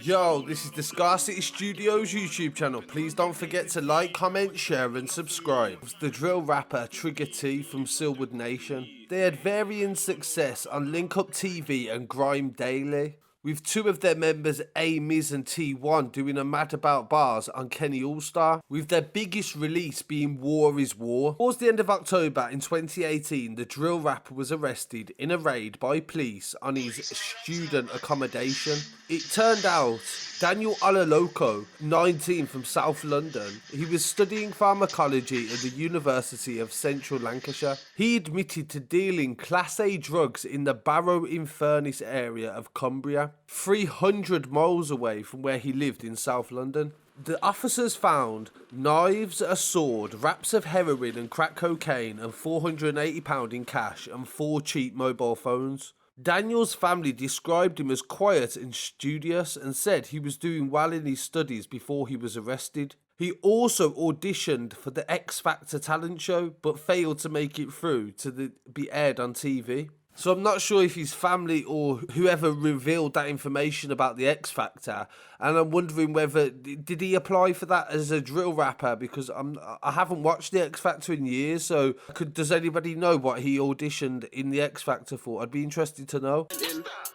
Yo, this is the Scarcity Studios YouTube channel. Please don't forget to like, comment, share and subscribe. It's the drill rapper TRIGGA from SilWoodNation. They had varying success on Link Up TV and Grime Daily, with two of their members, A, Miz and T1, doing a Mad About Bars on Kenny Allstar, with their biggest release being War is War. Towards the end of October in 2018, the drill rapper was arrested in a raid by police on his student accommodation. It turned out Daniel Olaloco, 19, from South London, he was studying pharmacology at the University of Central Lancashire. He admitted to dealing Class A drugs in the Barrow-in-Furness area of Cumbria, 300 miles away from where he lived in South London. The officers found knives, a sword, wraps of heroin and crack cocaine and £480 in cash and 4 cheap mobile phones. Daniel's family described him as quiet and studious and said he was doing well in his studies before he was arrested. He also auditioned for the Xfactor talent show but failed to make it through to be aired on TV. So I'm not sure if his family or whoever revealed that information about the Xfactor, and I'm wondering whether did he apply for that as a drill rapper, because I haven't watched the Xfactor in years. So does anybody know what he auditioned in the Xfactor for? I'd be interested to know.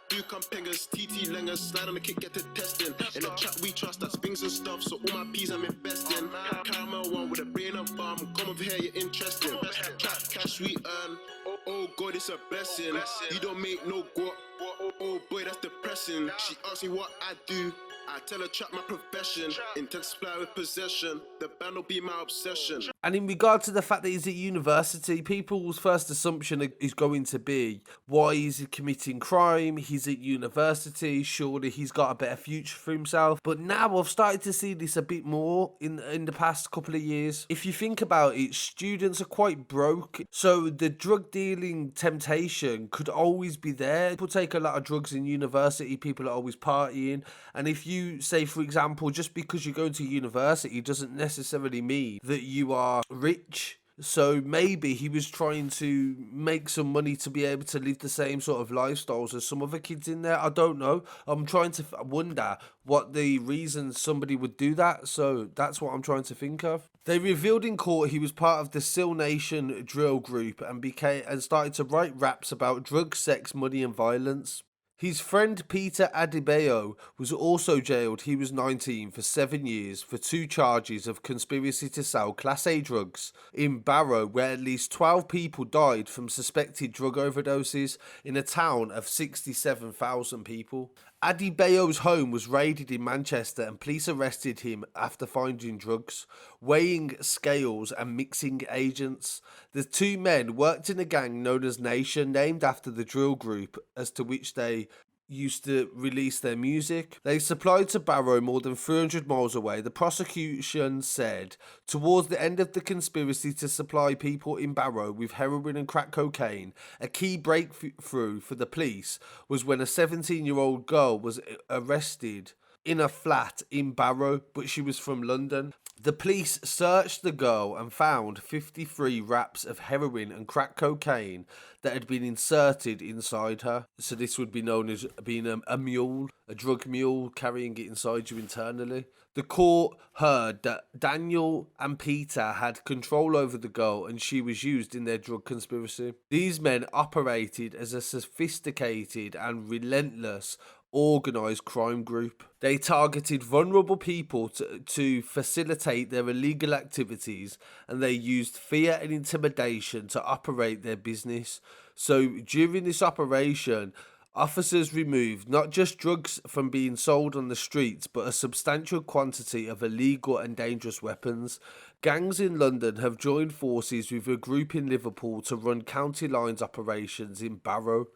TT Langers, slide on the kick, get to testing. In the chat we trust, that spings and stuff, so all my peas I'm investing. Caramel one with a brain of bomb, come over here, you're interesting. Cash we earn, oh God, it's a blessing. You don't make no guap, oh boy, that's depressing. She asks me what I do, I tell her trap my profession. Intent supply with possession, the band will be my obsession. And in regard to the fact that he's at university, people's first assumption is going to be, why is he committing crime? He's at university, surely he's got a better future for himself. But now I've started to see this a bit more in the past couple of years. If you think about it, students are quite broke, so the drug dealing temptation could always be there. People take a lot of drugs in university, people are always partying, and if you say, for example, just because you're going to university doesn't necessarily mean that you are rich. So maybe he was trying to make some money to be able to live the same sort of lifestyles as some other kids in there. I don't know. I'm trying to wonder what the reasons somebody would do that. So that's what I'm trying to think of. They revealed in court he was part of the SilNation drill group and started to write raps about drugs, sex, money and violence. His friend Peter Adebayo was also jailed. He was 19 for 7 years for 2 charges of conspiracy to sell Class A drugs in Barrow, where at least 12 people died from suspected drug overdoses in a town of 67,000 people. Adebayo's home was raided in Manchester and police arrested him after finding drugs, weighing scales and mixing agents. The 2 men worked in a gang known as Nation, named after the drill group as to which they used to release their music. They supplied to Barrow, more than 300 miles away. The prosecution said towards the end of the conspiracy to supply people in Barrow with heroin and crack cocaine, a key breakthrough for the police was when a 17-year-old girl was arrested in a flat in Barrow, but she was from London. The police searched the girl and found 53 wraps of heroin and crack cocaine that had been inserted inside her. So this would be known as being a mule, a drug mule, carrying it inside you internally. The court heard that Daniel and Peter had control over the girl and she was used in their drug conspiracy. These men operated as a sophisticated and relentless organised crime group. They targeted vulnerable people to facilitate their illegal activities, and they used fear and intimidation to operate their business. So during this operation, officers removed not just drugs from being sold on the streets, but a substantial quantity of illegal and dangerous weapons. Gangs in London have joined forces with a group in Liverpool to run county lines operations in Barrow.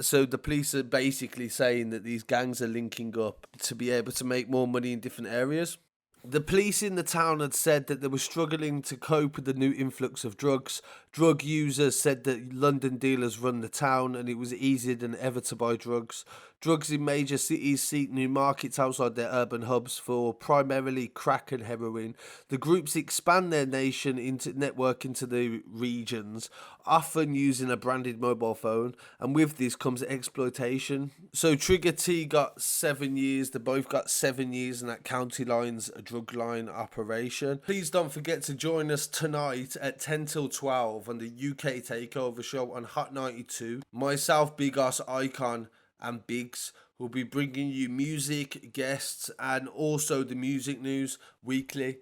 So the police are basically saying that these gangs are linking up to be able to make more money in different areas. The police in the town had said that they were struggling to cope with the new influx of drugs. Drug users said that London dealers run the town and it was easier than ever to buy drugs. Drugs in major cities seek new markets outside their urban hubs for primarily crack and heroin. The groups expand their network into the regions, often using a branded mobile phone, and with this comes exploitation. So TRIGGA T got 7 years, they both got 7 years in that County Lines drug line operation. Please don't forget to join us tonight at 10 till 12 on the UK Takeover show on Hot 92. Myself, Big Os Icon, and Biggs will be bringing you music, guests, and also the music news weekly.